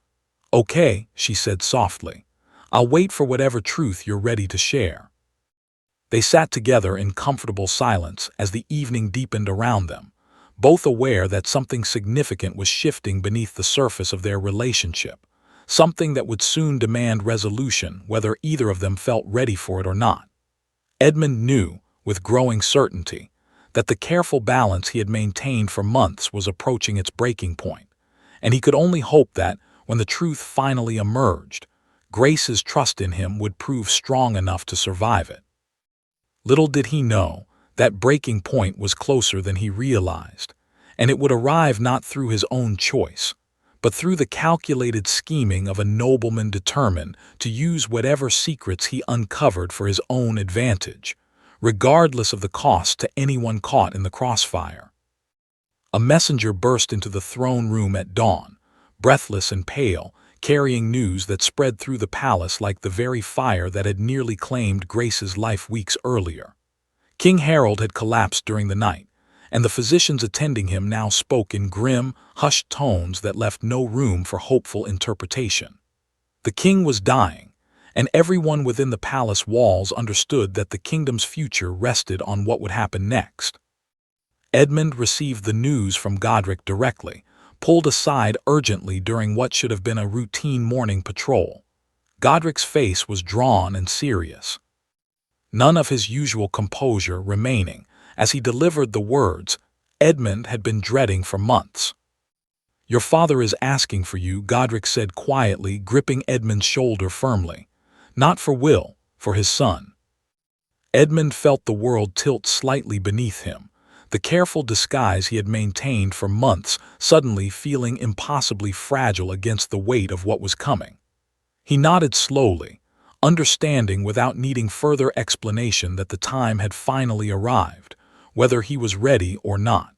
"Okay," she said softly. "I'll wait for whatever truth you're ready to share." They sat together in comfortable silence as the evening deepened around them, both aware that something significant was shifting beneath the surface of their relationship, something that would soon demand resolution whether either of them felt ready for it or not. Edmund knew, with growing certainty, that the careful balance he had maintained for months was approaching its breaking point, and he could only hope that, when the truth finally emerged, Grace's trust in him would prove strong enough to survive it. Little did he know, that breaking point was closer than he realized, and it would arrive not through his own choice, but through the calculated scheming of a nobleman determined to use whatever secrets he uncovered for his own advantage, regardless of the cost to anyone caught in the crossfire. A messenger burst into the throne room at dawn, breathless and pale, carrying news that spread through the palace like the very fire that had nearly claimed Grace's life weeks earlier. King Harold had collapsed during the night, and the physicians attending him now spoke in grim, hushed tones that left no room for hopeful interpretation. The king was dying, and everyone within the palace walls understood that the kingdom's future rested on what would happen next. Edmund received the news from Godric directly, pulled aside urgently during what should have been a routine morning patrol. Godric's face was drawn and serious, none of his usual composure remaining as he delivered the words Edmund had been dreading for months. "Your father is asking for you," Godric said quietly, gripping Edmund's shoulder firmly. "Not for Will, for his son." Edmund felt the world tilt slightly beneath him, the careful disguise he had maintained for months suddenly feeling impossibly fragile against the weight of what was coming. He nodded slowly, understanding without needing further explanation that the time had finally arrived, whether he was ready or not.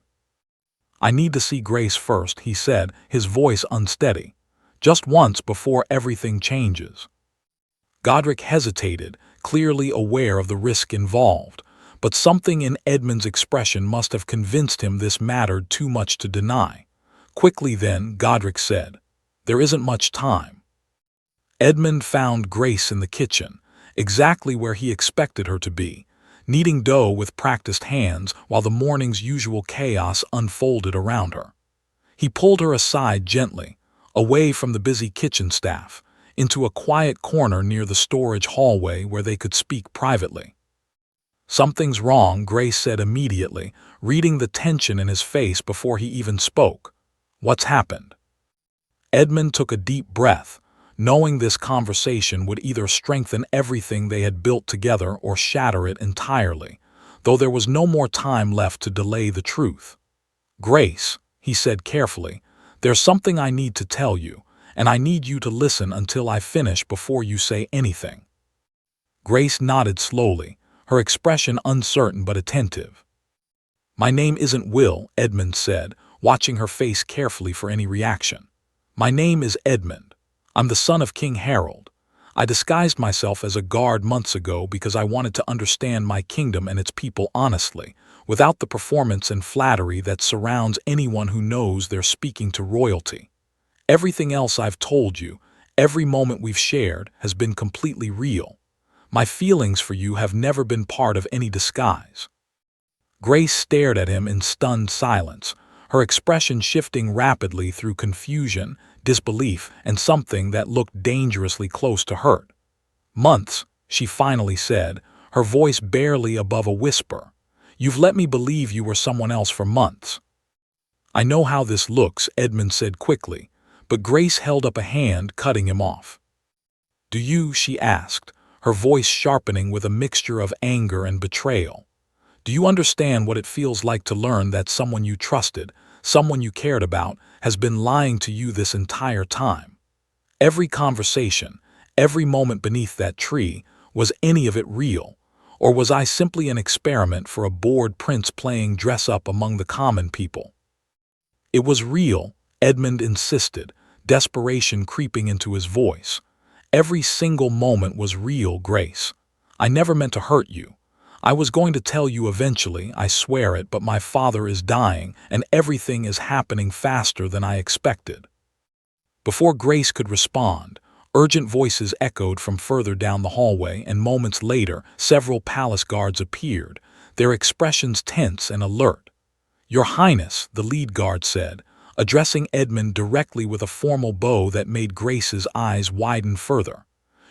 "I need to see Grace first," he said, his voice unsteady. "Just once before everything changes." Godric hesitated, clearly aware of the risk involved, but something in Edmund's expression must have convinced him this mattered too much to deny. Quickly then, Godric said, "There isn't much time." Edmund found Grace in the kitchen, exactly where he expected her to be, kneading dough with practiced hands while the morning's usual chaos unfolded around her. He pulled her aside gently, away from the busy kitchen staff, into a quiet corner near the storage hallway where they could speak privately. "Something's wrong," Grace said immediately, reading the tension in his face before he even spoke. "What's happened?" Edmund took a deep breath, knowing this conversation would either strengthen everything they had built together or shatter it entirely, though there was no more time left to delay the truth. "Grace," he said carefully, "there's something I need to tell you, and I need you to listen until I finish before you say anything." Grace nodded slowly, her expression uncertain but attentive. "My name isn't Will," Edmund said, watching her face carefully for any reaction. "My name is Edmund. I'm the son of King Harold. I disguised myself as a guard months ago because I wanted to understand my kingdom and its people honestly, without the performance and flattery that surrounds anyone who knows they're speaking to royalty. Everything else I've told you, every moment we've shared, has been completely real. My feelings for you have never been part of any disguise." Grace stared at him in stunned silence, her expression shifting rapidly through confusion, disbelief, and something that looked dangerously close to hurt. "Months," she finally said, her voice barely above a whisper. "You've let me believe you were someone else for months." "I know how this looks," Edmund said quickly, but Grace held up a hand, cutting him off. "Do you?" she asked, her voice sharpening with a mixture of anger and betrayal. "Do you understand what it feels like to learn that someone you trusted, someone you cared about, has been lying to you this entire time? Every conversation, every moment beneath that tree, was any of it real? Or was I simply an experiment for a bored prince playing dress-up among the common people?" "It was real," Edmund insisted, desperation creeping into his voice. "Every single moment was real, Grace. I never meant to hurt you. I was going to tell you eventually, I swear it, but my father is dying, and everything is happening faster than I expected." Before Grace could respond, urgent voices echoed from further down the hallway, and moments later, several palace guards appeared, their expressions tense and alert. "Your Highness," the lead guard said, addressing Edmund directly with a formal bow that made Grace's eyes widen further.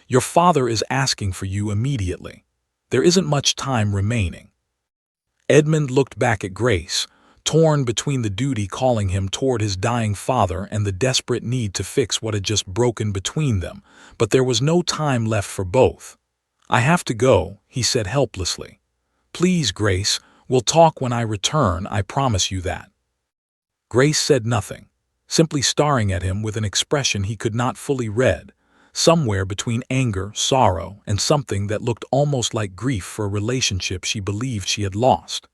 "Your father is asking for you immediately. There isn't much time remaining." Edmund looked back at Grace, torn between the duty calling him toward his dying father and the desperate need to fix what had just broken between them, but there was no time left for both. "I have to go," he said helplessly. "Please, Grace, we'll talk when I return, I promise you that." Grace said nothing, simply staring at him with an expression he could not fully read, somewhere between anger, sorrow, and something that looked almost like grief for a relationship she believed she had lost.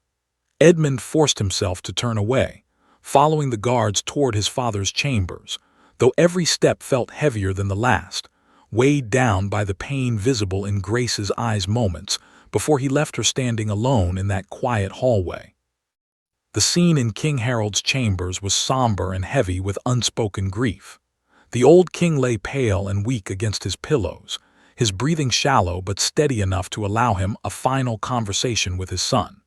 Edmund forced himself to turn away, following the guards toward his father's chambers, though every step felt heavier than the last, weighed down by the pain visible in Grace's eyes moments before he left her standing alone in that quiet hallway. The scene in King Harold's chambers was somber and heavy with unspoken grief. The old king lay pale and weak against his pillows, his breathing shallow but steady enough to allow him a final conversation with his son.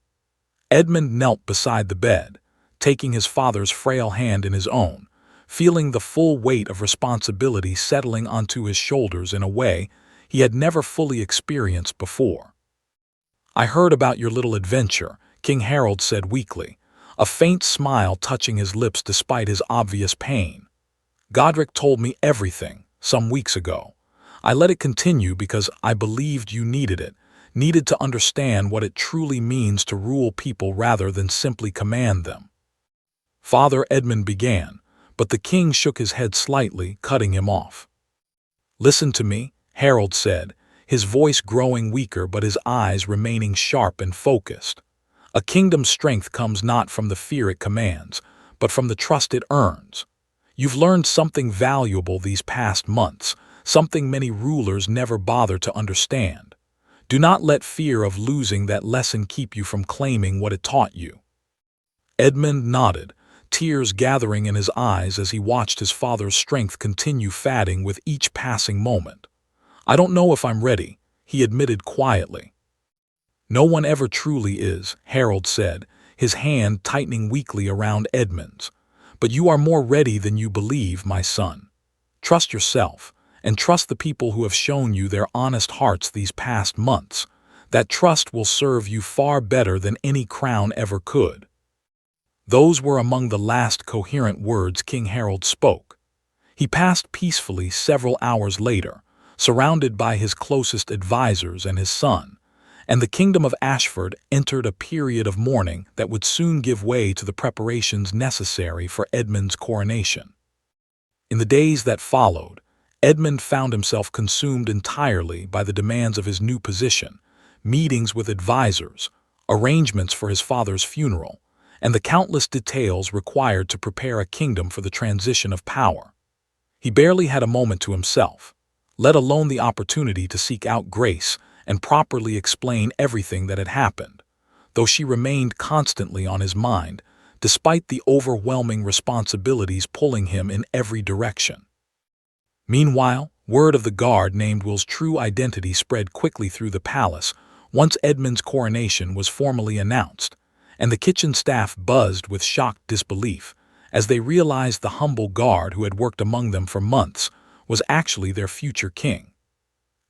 Edmund knelt beside the bed, taking his father's frail hand in his own, feeling the full weight of responsibility settling onto his shoulders in a way he had never fully experienced before. "I heard about your little adventure," King Harold said weakly, a faint smile touching his lips despite his obvious pain. "Godric told me everything, some weeks ago. I let it continue because I believed you needed it, needed to understand what it truly means to rule people rather than simply command them." Father Edmund began, but the king shook his head slightly, cutting him off. "Listen to me," Harold said, his voice growing weaker but his eyes remaining sharp and focused. "A kingdom's strength comes not from the fear it commands, but from the trust it earns. You've learned something valuable these past months, something many rulers never bother to understand. Do not let fear of losing that lesson keep you from claiming what it taught you." Edmund nodded, tears gathering in his eyes as he watched his father's strength continue fading with each passing moment. "I don't know if I'm ready," he admitted quietly. "No one ever truly is," Harold said, his hand tightening weakly around Edmund's. "But you are more ready than you believe, my son. Trust yourself, and trust the people who have shown you their honest hearts these past months. That trust will serve you far better than any crown ever could." Those were among the last coherent words King Harold spoke. He passed peacefully several hours later, surrounded by his closest advisors and his son, and the kingdom of Ashford entered a period of mourning that would soon give way to the preparations necessary for Edmund's coronation. In the days that followed, Edmund found himself consumed entirely by the demands of his new position, meetings with advisors, arrangements for his father's funeral, and the countless details required to prepare a kingdom for the transition of power. He barely had a moment to himself, let alone the opportunity to seek out Grace and properly explain everything that had happened, though she remained constantly on his mind, despite the overwhelming responsibilities pulling him in every direction. Meanwhile, word of the guard named Will's true identity spread quickly through the palace once Edmund's coronation was formally announced, and the kitchen staff buzzed with shocked disbelief as they realized the humble guard who had worked among them for months was actually their future king.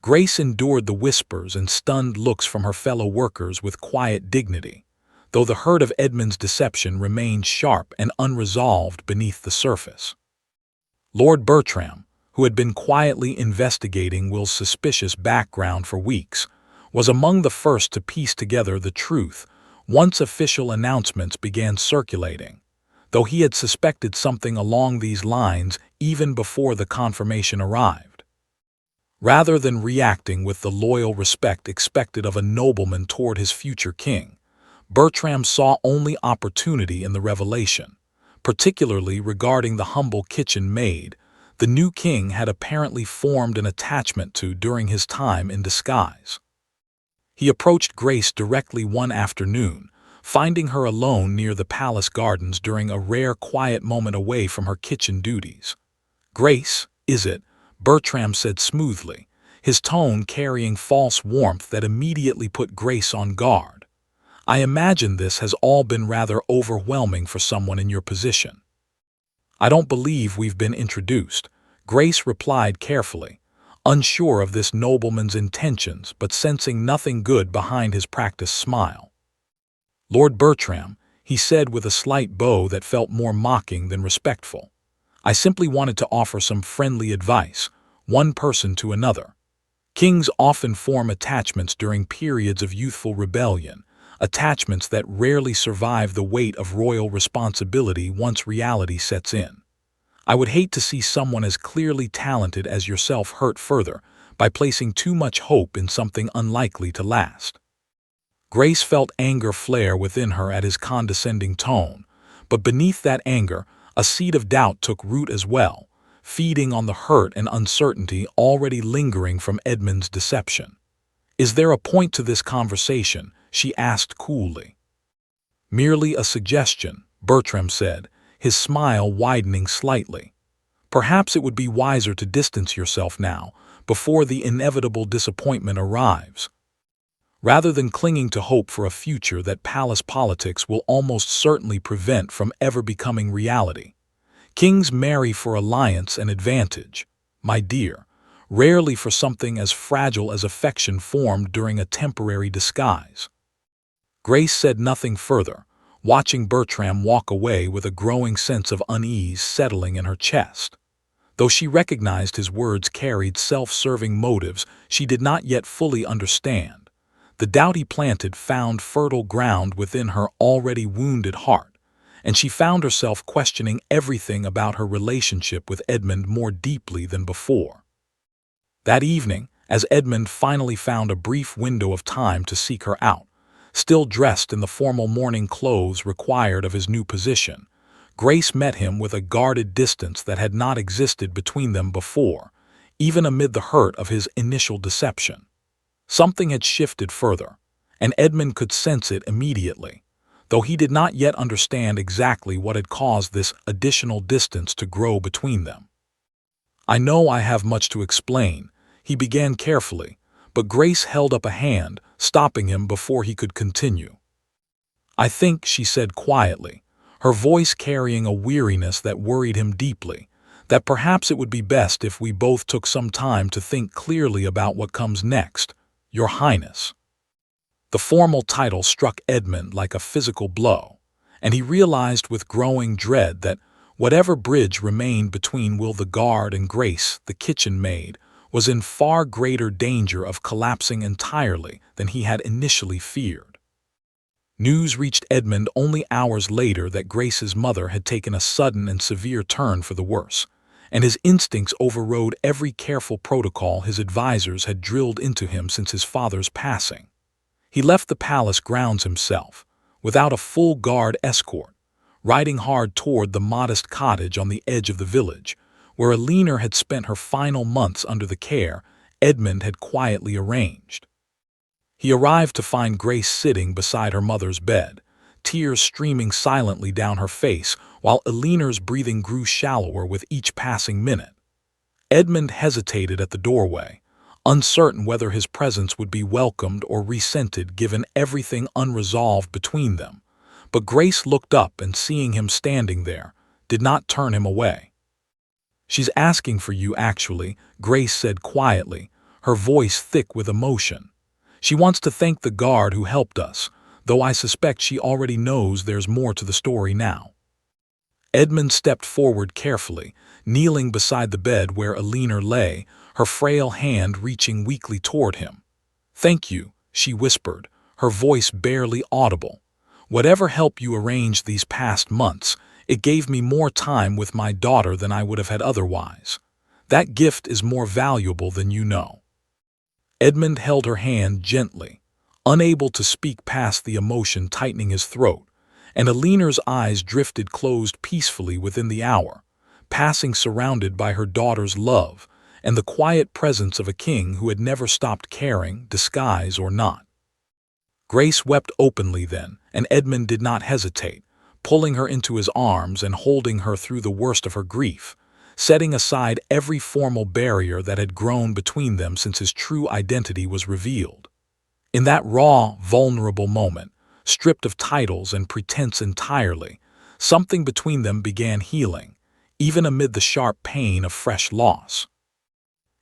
Grace endured the whispers and stunned looks from her fellow workers with quiet dignity, though the hurt of Edmund's deception remained sharp and unresolved beneath the surface. Lord Bertram, who had been quietly investigating Will's suspicious background for weeks, was among the first to piece together the truth once official announcements began circulating, though he had suspected something along these lines even before the confirmation arrived. Rather than reacting with the loyal respect expected of a nobleman toward his future king, Bertram saw only opportunity in the revelation, particularly regarding the humble kitchen maid the new king had apparently formed an attachment to during his time in disguise. He approached Grace directly one afternoon, finding her alone near the palace gardens during a rare quiet moment away from her kitchen duties. "Grace, is it?" Bertram said smoothly, his tone carrying false warmth that immediately put Grace on guard. "I imagine this has all been rather overwhelming for someone in your position." "I don't believe we've been introduced," Grace replied carefully, unsure of this nobleman's intentions but sensing nothing good behind his practiced smile. "Lord Bertram," he said with a slight bow that felt more mocking than respectful, "I simply wanted to offer some friendly advice, one person to another. Kings often form attachments during periods of youthful rebellion, attachments that rarely survive the weight of royal responsibility once reality sets in. I would hate to see someone as clearly talented as yourself hurt further by placing too much hope in something unlikely to last." Grace felt anger flare within her at his condescending tone, but beneath that anger, a seed of doubt took root as well, feeding on the hurt and uncertainty already lingering from Edmund's deception. "Is there a point to this conversation?" she asked coolly. "Merely a suggestion," Bertram said, his smile widening slightly. "Perhaps it would be wiser to distance yourself now, before the inevitable disappointment arrives. Rather than clinging to hope for a future that palace politics will almost certainly prevent from ever becoming reality. Kings marry for alliance and advantage, my dear, rarely for something as fragile as affection formed during a temporary disguise." Grace said nothing further, watching Bertram walk away with a growing sense of unease settling in her chest. Though she recognized his words carried self-serving motives she did not yet fully understand, the doubt he planted found fertile ground within her already wounded heart, and she found herself questioning everything about her relationship with Edmund more deeply than before. That evening, as Edmund finally found a brief window of time to seek her out, still dressed in the formal morning clothes required of his new position, Grace met him with a guarded distance that had not existed between them before, even amid the hurt of his initial deception. Something had shifted further, and Edmund could sense it immediately, though he did not yet understand exactly what had caused this additional distance to grow between them. "I know I have much to explain," he began carefully, but Grace held up a hand, stopping him before he could continue. "I think," she said quietly, her voice carrying a weariness that worried him deeply, "that perhaps it would be best if we both took some time to think clearly about what comes next, Your Highness." The formal title struck Edmund like a physical blow, and he realized with growing dread that, Whatever bridge remained between Will the guard and Grace, the kitchen maid, was in far greater danger of collapsing entirely than he had initially feared. News reached Edmund only hours later that Grace's mother had taken a sudden and severe turn for the worse, and his instincts overrode every careful protocol his advisors had drilled into him since his father's passing. He left the palace grounds himself, without a full guard escort, riding hard toward the modest cottage on the edge of the village, where Alina had spent her final months under the care Edmund had quietly arranged. He arrived to find Grace sitting beside her mother's bed, tears streaming silently down her face while Alina's breathing grew shallower with each passing minute. Edmund hesitated at the doorway, uncertain whether his presence would be welcomed or resented given everything unresolved between them, but Grace looked up and seeing him standing there, did not turn him away. "She's asking for you, actually," Grace said quietly, her voice thick with emotion. "She wants to thank the guard who helped us, though I suspect she already knows there's more to the story now." Edmund stepped forward carefully, kneeling beside the bed where Alina lay, her frail hand reaching weakly toward him. "Thank you," she whispered, her voice barely audible. "Whatever help you arranged these past months, it gave me more time with my daughter than I would have had otherwise. That gift is more valuable than you know." Edmund held her hand gently, unable to speak past the emotion tightening his throat, and Alina's eyes drifted closed peacefully within the hour, passing surrounded by her daughter's love and the quiet presence of a king who had never stopped caring, disguise or not. Grace wept openly then, and Edmund did not hesitate, pulling her into his arms and holding her through the worst of her grief, setting aside every formal barrier that had grown between them since his true identity was revealed. In that raw, vulnerable moment, stripped of titles and pretense entirely, something between them began healing, even amid the sharp pain of fresh loss.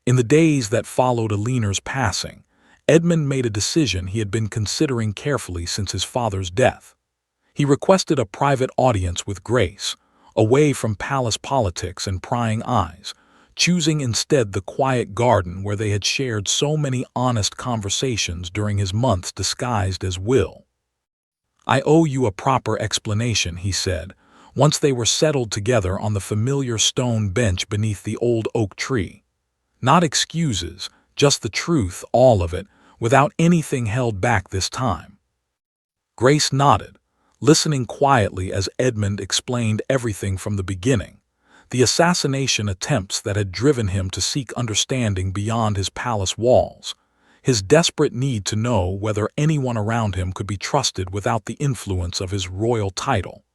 In the days that followed Alina's passing, Edmund made a decision he had been considering carefully since his father's death. He requested a private audience with Grace, away from palace politics and prying eyes, choosing instead the quiet garden where they had shared so many honest conversations during his months disguised as Will. "I owe you a proper explanation," he said, once they were settled together on the familiar stone bench beneath the old oak tree. "Not excuses, just the truth, all of it, without anything held back this time." Grace nodded, listening quietly as Edmund explained everything from the beginning, the assassination attempts that had driven him to seek understanding beyond his palace walls, his desperate need to know whether anyone around him could be trusted without the influence of his royal title,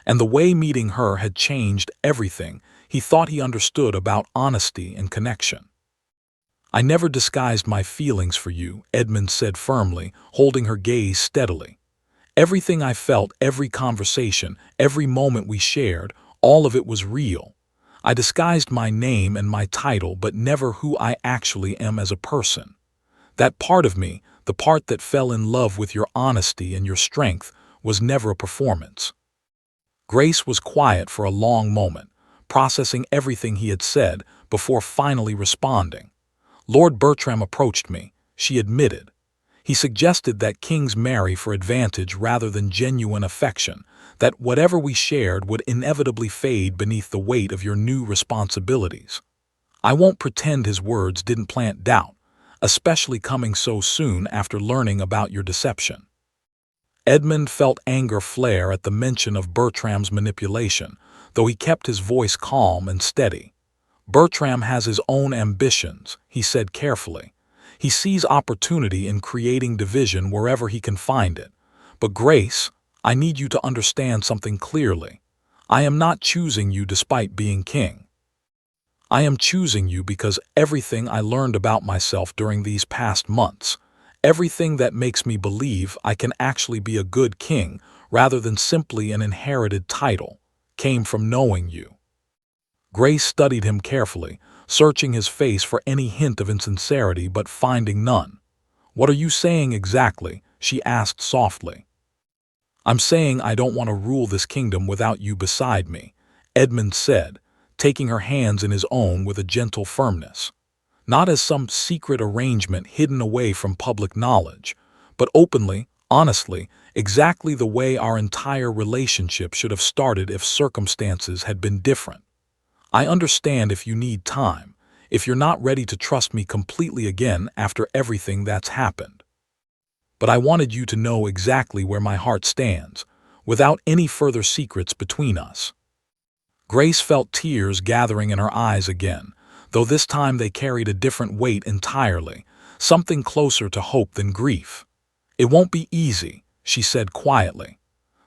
and the way meeting her had changed everything he thought he understood about honesty and connection. "I never disguised my feelings for you," Edmund said firmly, holding her gaze steadily. "Everything I felt, every conversation, every moment we shared, all of it was real. I disguised my name and my title, but never who I actually am as a person. That part of me, the part that fell in love with your honesty and your strength, was never a performance." Grace was quiet for a long moment, processing everything he had said before finally responding. "Lord Bertram approached me," she admitted. "He suggested that kings marry for advantage rather than genuine affection, that whatever we shared would inevitably fade beneath the weight of your new responsibilities. I won't pretend his words didn't plant doubt, especially coming so soon after learning about your deception." Edmund felt anger flare at the mention of Bertram's manipulation, though he kept his voice calm and steady. "Bertram has his own ambitions," he said carefully. "He sees opportunity in creating division wherever he can find it. But Grace, I need you to understand something clearly. I am not choosing you despite being king. I am choosing you because everything I learned about myself during these past months, everything that makes me believe I can actually be a good king rather than simply an inherited title, came from knowing you." Grace studied him carefully, searching his face for any hint of insincerity but finding none. "What are you saying exactly?" she asked softly. "I'm saying I don't want to rule this kingdom without you beside me," Edmund said, taking her hands in his own with a gentle firmness. Not as some secret arrangement hidden away from public knowledge, but openly, honestly, exactly the way our entire relationship should have started if circumstances had been different. I understand if you need time, if you're not ready to trust me completely again after everything that's happened. But I wanted you to know exactly where my heart stands, without any further secrets between us. Grace felt tears gathering in her eyes again, though this time they carried a different weight entirely, something closer to hope than grief. It won't be easy, she said quietly.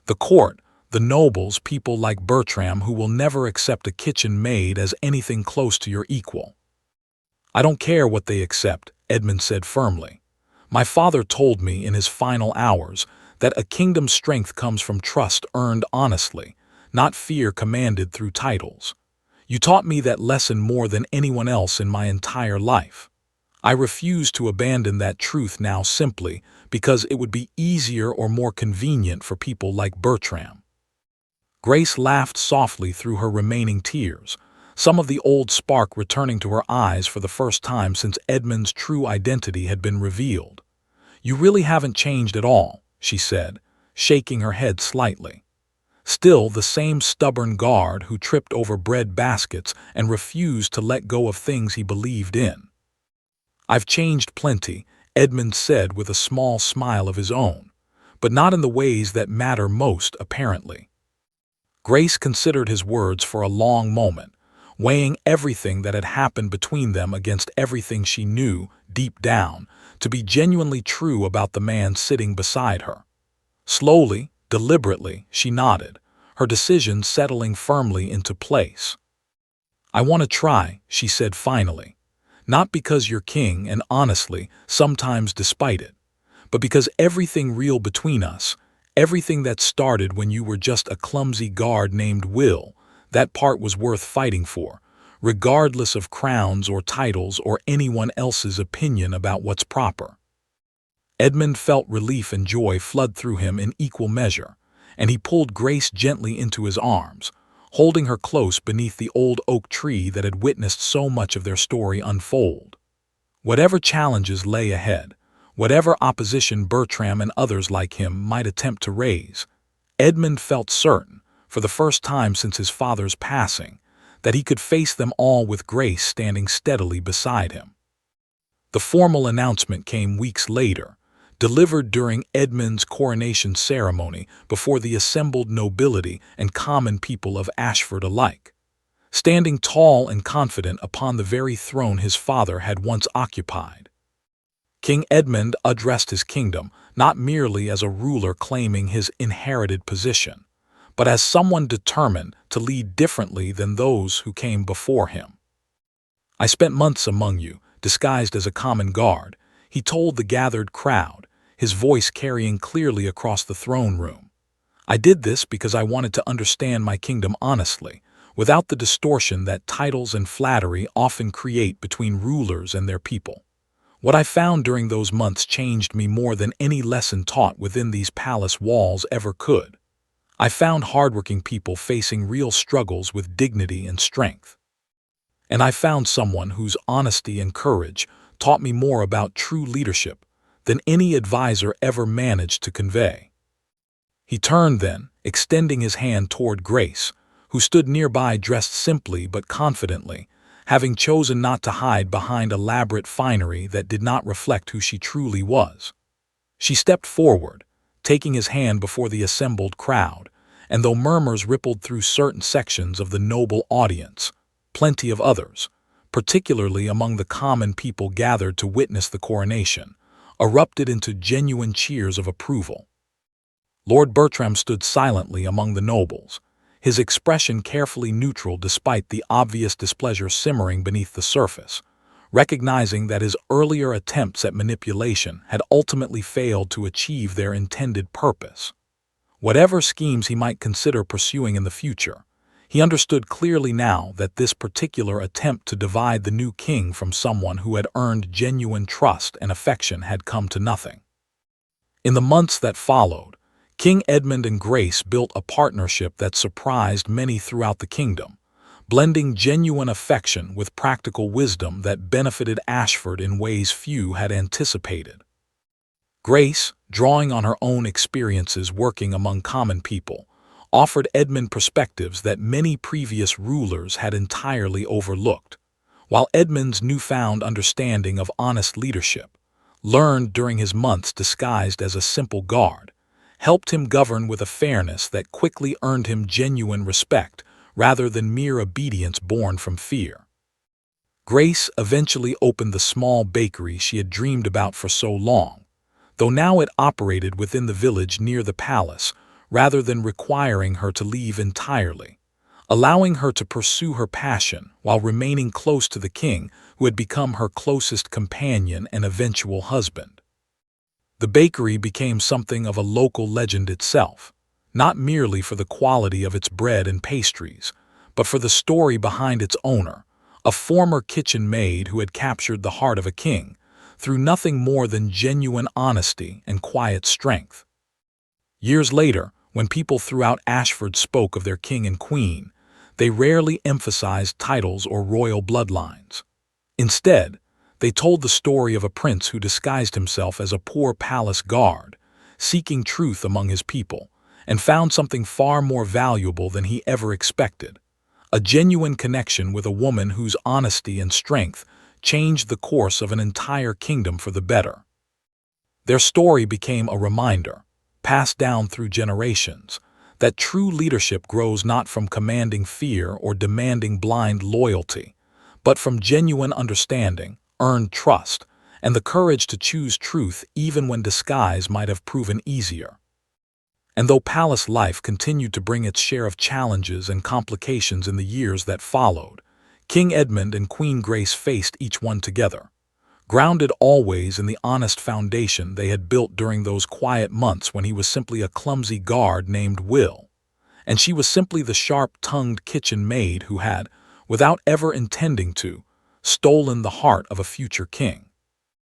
The court, the nobles, people like Bertram who will never accept a kitchen maid as anything close to your equal. I don't care what they accept, Edmund said firmly. My father told me in his final hours that a kingdom's strength comes from trust earned honestly, not fear commanded through titles. You taught me that lesson more than anyone else in my entire life. I refuse to abandon that truth now simply because it would be easier or more convenient for people like Bertram. Grace laughed softly through her remaining tears, some of the old spark returning to her eyes for the first time since Edmund's true identity had been revealed. You really haven't changed at all, she said, shaking her head slightly. Still the same stubborn guard who tripped over bread baskets and refused to let go of things he believed in. I've changed plenty, Edmund said with a small smile of his own, but not in the ways that matter most, apparently. Grace considered his words for a long moment, weighing everything that had happened between them against everything she knew, deep down, to be genuinely true about the man sitting beside her. Slowly, deliberately, she nodded, her decision settling firmly into place. I want to try, she said finally. Not because you're king, and honestly, sometimes despite it, but because everything real between us, everything that started when you were just a clumsy guard named Will, that part was worth fighting for, regardless of crowns or titles or anyone else's opinion about what's proper. Edmund felt relief and joy flood through him in equal measure, and he pulled Grace gently into his arms, holding her close beneath the old oak tree that had witnessed so much of their story unfold. Whatever challenges lay ahead, whatever opposition Bertram and others like him might attempt to raise, Edmund felt certain, for the first time since his father's passing, that he could face them all with Grace standing steadily beside him. The formal announcement came weeks later, delivered during Edmund's coronation ceremony before the assembled nobility and common people of Ashford alike. Standing tall and confident upon the very throne his father had once occupied, King Edmund addressed his kingdom not merely as a ruler claiming his inherited position, but as someone determined to lead differently than those who came before him. I spent months among you, disguised as a common guard, he told the gathered crowd, his voice carrying clearly across the throne room. I did this because I wanted to understand my kingdom honestly, without the distortion that titles and flattery often create between rulers and their people. What I found during those months changed me more than any lesson taught within these palace walls ever could. I found hardworking people facing real struggles with dignity and strength. And I found someone whose honesty and courage taught me more about true leadership than any advisor ever managed to convey. He turned then, extending his hand toward Grace, who stood nearby dressed simply but confidently, having chosen not to hide behind elaborate finery that did not reflect who she truly was. She stepped forward, taking his hand before the assembled crowd, and though murmurs rippled through certain sections of the noble audience, plenty of others, particularly among the common people gathered to witness the coronation, erupted into genuine cheers of approval. Lord Bertram stood silently among the nobles, his expression carefully neutral despite the obvious displeasure simmering beneath the surface, recognizing that his earlier attempts at manipulation had ultimately failed to achieve their intended purpose. Whatever schemes he might consider pursuing in the future, he understood clearly now that this particular attempt to divide the new king from someone who had earned genuine trust and affection had come to nothing. In the months that followed, King Edmund and Grace built a partnership that surprised many throughout the kingdom, blending genuine affection with practical wisdom that benefited Ashford in ways few had anticipated. Grace, drawing on her own experiences working among common people, offered Edmund perspectives that many previous rulers had entirely overlooked, while Edmund's newfound understanding of honest leadership, learned during his months disguised as a simple guard, helped him govern with a fairness that quickly earned him genuine respect rather than mere obedience born from fear. Grace eventually opened the small bakery she had dreamed about for so long, though now it operated within the village near the palace rather than requiring her to leave entirely, allowing her to pursue her passion while remaining close to the king who had become her closest companion and eventual husband. The bakery became something of a local legend itself, not merely for the quality of its bread and pastries, but for the story behind its owner, a former kitchen maid who had captured the heart of a king through nothing more than genuine honesty and quiet strength. Years later, when people throughout Ashford spoke of their king and queen, they rarely emphasized titles or royal bloodlines. Instead, they told the story of a prince who disguised himself as a poor palace guard, seeking truth among his people, and found something far more valuable than he ever expected: a genuine connection with a woman whose honesty and strength changed the course of an entire kingdom for the better. Their story became a reminder, passed down through generations, that true leadership grows not from commanding fear or demanding blind loyalty, but from genuine understanding, earned trust, and the courage to choose truth even when disguise might have proven easier. And though palace life continued to bring its share of challenges and complications in the years that followed, King Edmund and Queen Grace faced each one together, grounded always in the honest foundation they had built during those quiet months when he was simply a clumsy guard named Will, and she was simply the sharp-tongued kitchen maid who had, without ever intending to, stolen the heart of a future king.